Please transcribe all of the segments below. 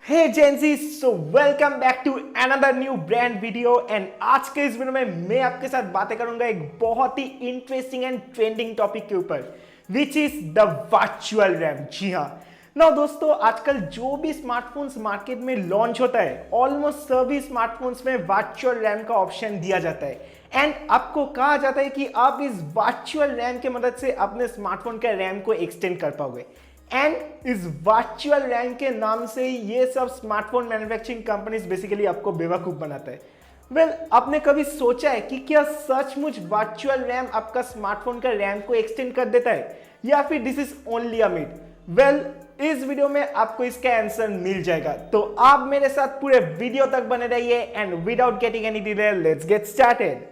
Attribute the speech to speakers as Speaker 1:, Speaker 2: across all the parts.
Speaker 1: Hey Gen Z, so welcome back to another new brand video. And आज के इस video में मैं आपके साथ बातें करूंगा एक बहुत ही इंटरेस्टिंग एंड ट्रेंडिंग टॉपिक के ऊपर, which is the virtual RAM. जी हाँ ना दोस्तों, आजकल जो भी स्मार्टफोन्स मार्केट में लॉन्च होता है, ऑलमोस्ट सभी स्मार्टफोन्स में वर्चुअल रैम का ऑप्शन दिया जाता है। एंड आपको कहा जाता है कि आप इस वर्चुअल रैम की मदद से अपने स्मार्टफोन के रैम को एक्सटेंड कर पाओगे। एंड इस वर्चुअल रैम के नाम से ये सब स्मार्टफोन मैन्युफैक्चरिंग कंपनीज बेसिकली आपको बेवकूफ बनाता है। वेल, आपने कभी सोचा है कि क्या सचमुच वर्चुअल रैम आपका स्मार्टफोन का रैम को एक्सटेंड कर देता है, या फिर this is only a myth? Well, इस वीडियो में आपको इसका आंसर मिल जाएगा, तो आप मेरे साथ पूरे वीडियो तक बने रहिए। And without getting any delay, let's get started.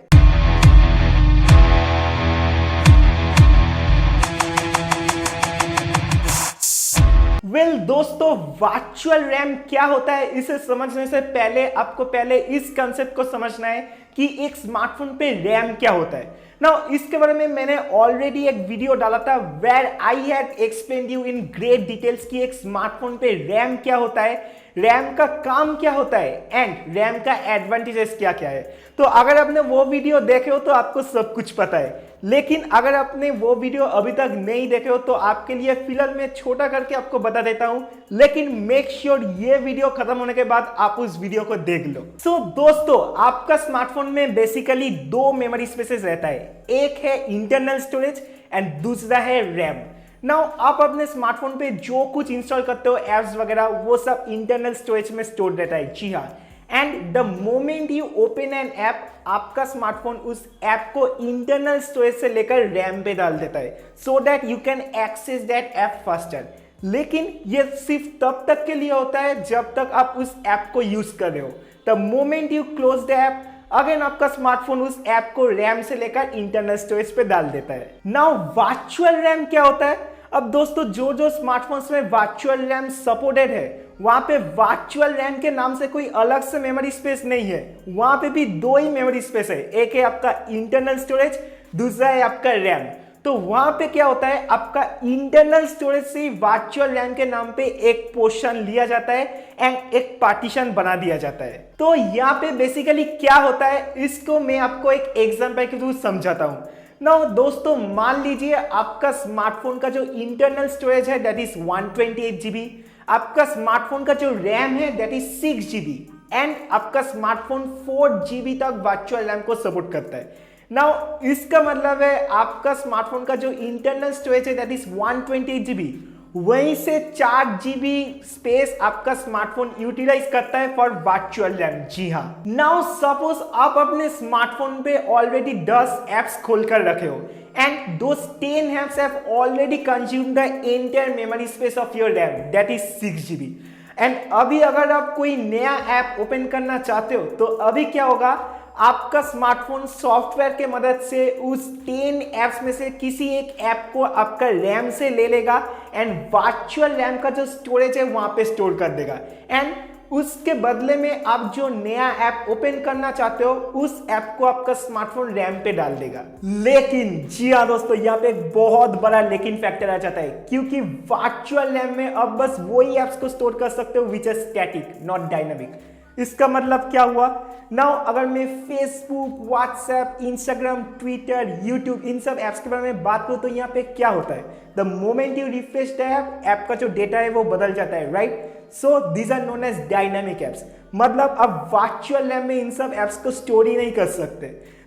Speaker 1: Well दोस्तों, वर्चुअल रैम क्या होता है, इसे समझने से पहले आपको पहले इस कंसेप्ट को समझना है कि एक स्मार्टफोन पे रैम क्या होता है। नाउ इसके बारे में मैंने ऑलरेडी एक वीडियो डाला था where I had explained you in great details कि एक स्मार्टफोन पे रैम क्या होता है, रैम का काम क्या होता है एंड रैम का एडवांटेजेस क्या क्या है। तो अगर आपने वो वीडियो देखे हो तो आपको सब कुछ पता है, लेकिन अगर आपने वो वीडियो अभी तक नहीं देखे हो तो आपके लिए फिलहाल मैं छोटा करके आपको बता देता हूं, लेकिन मेक श्योर ये वीडियो खत्म होने के बाद आप उस वीडियो को देख लो। सो दोस्तों, आपका स्मार्टफोन में बेसिकली दो मेमोरी स्पेसेस रहता है, एक है इंटरनल स्टोरेज एंड दूसरा है रैम। नाउ आप अपने स्मार्टफोन पे जो कुछ इंस्टॉल करते हो, एप्स वगैरह, वो सब इंटरनल स्टोरेज में स्टोर रहता है। जी हाँ, and the moment you open an app, आपका स्मार्टफोन उस ऐप को इंटरनल स्टोरेज से लेकर रैम पे डाल देता है, so that you can access that app faster. लेकिन ये सिर्फ तब तक के लिए होता है जब तक आप उस ऐप को यूज कर रहे हो। The moment you close the app, again आपका स्मार्टफोन उस ऐप को रैम से लेकर इंटरनल स्टोरेज पे डाल देता है। नाउ वर्चुअल रैम क्या होता है? अब दोस्तों, जो जो स्मार्टफोन्स में वर्चुअल रैम सपोर्टेड है, वहां पे वर्चुअल रैम के नाम से कोई अलग से मेमोरी स्पेस नहीं है, वहां पे भी दो ही मेमोरी स्पेस है, एक है आपका इंटरनल स्टोरेज, दूसरा है आपका रैम। तो वहां पे क्या होता है, आपका इंटरनल स्टोरेज से वर्चुअल रैम के नाम पे एक पोर्शन लिया जाता है एंड एक पार्टीशन बना दिया जाता है। तो यहाँ पे बेसिकली क्या होता है, इसको मैं आपको एक एग्जांपल के थ्रू समझाता हूँ। नाउ दोस्तों, मान लीजिए आपका स्मार्टफोन का जो इंटरनल स्टोरेज है दैट इज 128 GB, आपका स्मार्टफोन का जो रैम है दैट इज 6 GB, एंड आपका स्मार्टफोन 4 GB तक वर्चुअल रैम को सपोर्ट करता है। नाउ इसका मतलब है आपका स्मार्टफोन का जो इंटरनल स्टोरेज है दैट इज 128 GB, वहीं से 4 GB स्पेस आपका स्मार्टफोन यूटिलाइज करता है फॉर वर्चुअल रैम। जी हाँ, नाउ सपोज आप अपने स्मार्टफोन पे ऑलरेडी 10 एप्स खोलकर रखे हो and those 10 apps have already consumed the entire memory space of your RAM that is 6 GB। And अभी अगर आप कोई नया ऐप ओपन करना चाहते हो तो अभी क्या होगा, आपका स्मार्टफोन सॉफ्टवेयर के मदद से उस 10 एप्स में से किसी एक ऐप को आपका रैम से ले लेगा एंड वर्चुअल रैम का जो स्टोरेज है वहां पे स्टोर कर देगा। एंड उसके बदले में आप जो नया ऐप ओपन करना चाहते हो उस ऐप को आपका स्मार्टफोन रैम पे डाल देगा। लेकिन जी हाँ दोस्तों, यहाँ पे एक बहुत बड़ा लेकिन फैक्टर आ जाता है, क्योंकि वर्चुअल रैम में अब बस वही एप्स को स्टोर कर सकते हो which is static, not dynamic. इसका मतलब क्या हुआ? नाउ अगर मैं Facebook, WhatsApp, Instagram, Twitter, YouTube, इन सब ऐप्स के बारे में बात करूं तो यहाँ पे क्या होता है, the moment you refresh the app का जो डेटा है वो बदल जाता है, right? So these are known as dynamic apps. मतलब अब वर्चुअल रैम में इन सब एप्स को स्टोर ही नहीं कर सकते,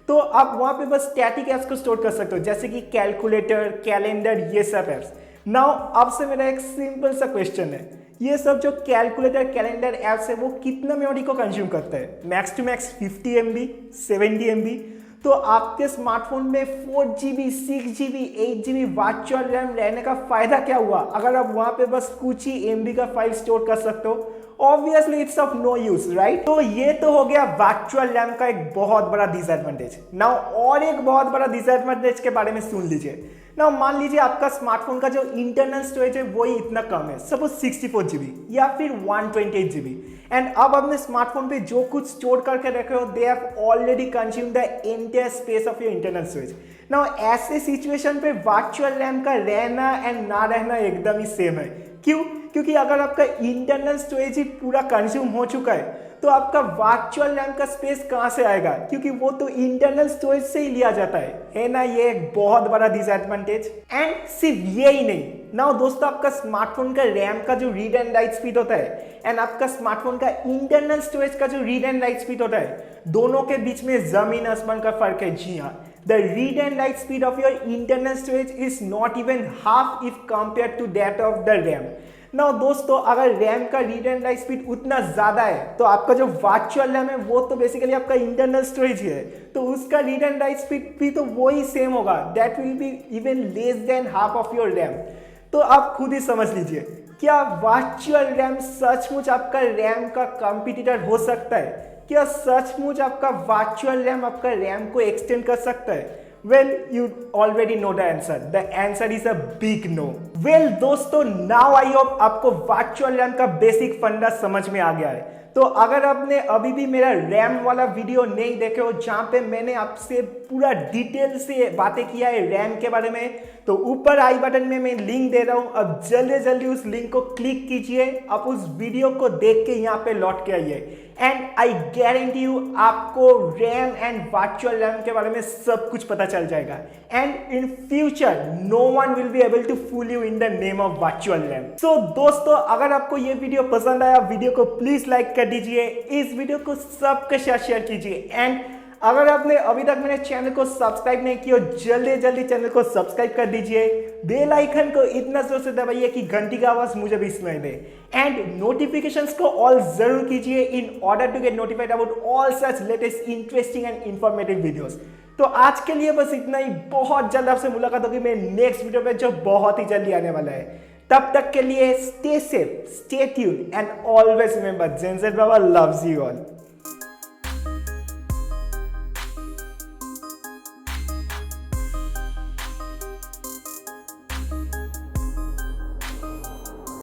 Speaker 1: तो आप वहां पे बस स्टैटिक एप्स को स्टोर कर सकते हो, जैसे कि कैलकुलेटर, कैलेंडर, ये सब एप्स। नाउ आपसे मेरा एक सिंपल सा क्वेश्चन है, ये सब जो कैलकुलेटर, कैलेंडर एप्स है वो कितना मेमोरी को कंज्यूम करता है? Max to max 50 MB, 70 MB। तो आपके स्मार्टफोन में 4 GB, 6 GB, 8 GB virtual RAM रहने का फायदा क्या हुआ, अगर आप वहां पे बस कुछ ही MB का फाइल स्टोर कर सकते हो? Obviously it's of no use, right? तो ये तो हो गया वर्चुअल रैम का एक बहुत बड़ा डिसएडवांटेज। नाउ और एक बहुत बड़ा डिसएडवांटेज के बारे में सुन लीजिए। नाउ मान लीजिए आपका स्मार्टफोन का जो इंटरनल स्टोरेज है वही इतना कम है, सपोज 64 GB या फिर 128 GB, एंड अब अपने स्मार्टफोन पे जो कुछ स्टोर करके रखे हो they have already consumed the entire space of your internal storage. Now ऐसे सिचुएशन पे वर्चुअल रैम का रहना एंड ना रहना एकदम ही सेम है। क्यों? क्योंकि अगर आपका इंटरनल स्टोरेज ही पूरा कंज्यूम हो चुका है तो आपका वर्चुअल रैम का स्पेस कहां से आएगा, क्योंकि वो तो इंटरनल स्टोरेज से ही लिया जाता है ना। ये एक बहुत बड़ा डिसएडवांटेज। एंड सिर्फ ये ही नहीं, नाउ दोस्तों आपका स्मार्टफोन का रैम का जो रीड एंड राइट स्पीड होता है एंड आपका स्मार्टफोन का इंटरनल स्टोरेज का जो रीड एंड राइट स्पीड होता है, दोनों के बीच में जमीन आसमान का फर्क है। जी हाँ, the read and write speed of your internal storage is not even half if compare to that of the RAM. Now दोस्तों अगर रैम का रीड एंड राइट स्पीड उतना ज्यादा है तो आपका जो वर्चुअल रैम है वो तो बेसिकली आपका इंटरनल स्टोरेज ही है, तो उसका रीड एंड राइट स्पीड भी तो वो ही सेम होगा, that will be even less than half of your RAM. तो आप खुद ही समझ लीजिए, क्या वर्चुअल रैम सचमुच आपका रैम का कॉम्पिटिटर हो सकता है? क्या सचमुच आपका वर्चुअल रैम आपका रैम को एक्सटेंड कर सकता है? Well, you already know the answer. The answer is a big no. Well, दोस्तों, now I hope आपको वर्चुअल रैम का बेसिक फंडा समझ में आ गया है। तो अगर आपने अभी भी मेरा रैम वाला वीडियो नहीं देखे हो जहां पे मैंने आपसे पूरा डिटेल से बातें किया है रैम के बारे में, तो ऊपर आई बटन में मैं लिंक दे रहा हूं, अब जल्दी जल्दी उस लिंक को क्लिक कीजिए, आप उस वीडियो को देख के यहाँ पे लौट के आइए एंड आई गारंटी यू आपको रैम एंड वर्चुअल रैम के बारे में सब कुछ पता चल जाएगा and in future no one will be able to fool you in the name of virtual RAM. So दोस्तों अगर आपको ये वीडियो पसंद आया, वीडियो को प्लीज लाइक कर दीजिए, इस वीडियो को सबके साथ शेयर कीजिए एंड अगर आपने अभी तक मेरे चैनल को सब्सक्राइब नहीं किया, जल्दी जल्दी चैनल को सब्सक्राइब कर दीजिए, बेल आइकन को इतना जोर से दबाइए कि घंटी का आवाज मुझे भी सुनाई दे एंड नोटिफिकेशंस को ऑल जरूर कीजिए in order to get notified about all such latest interesting and informative videos. तो आज के लिए बस इतना ही, बहुत जल्द आपसे मुलाकात होगी मेरे नेक्स्ट वीडियो पे जो बहुत ही जल्दी आने वाला है। तब तक के लिए stay safe, stay tuned and always remember GenZ Baba loves you all.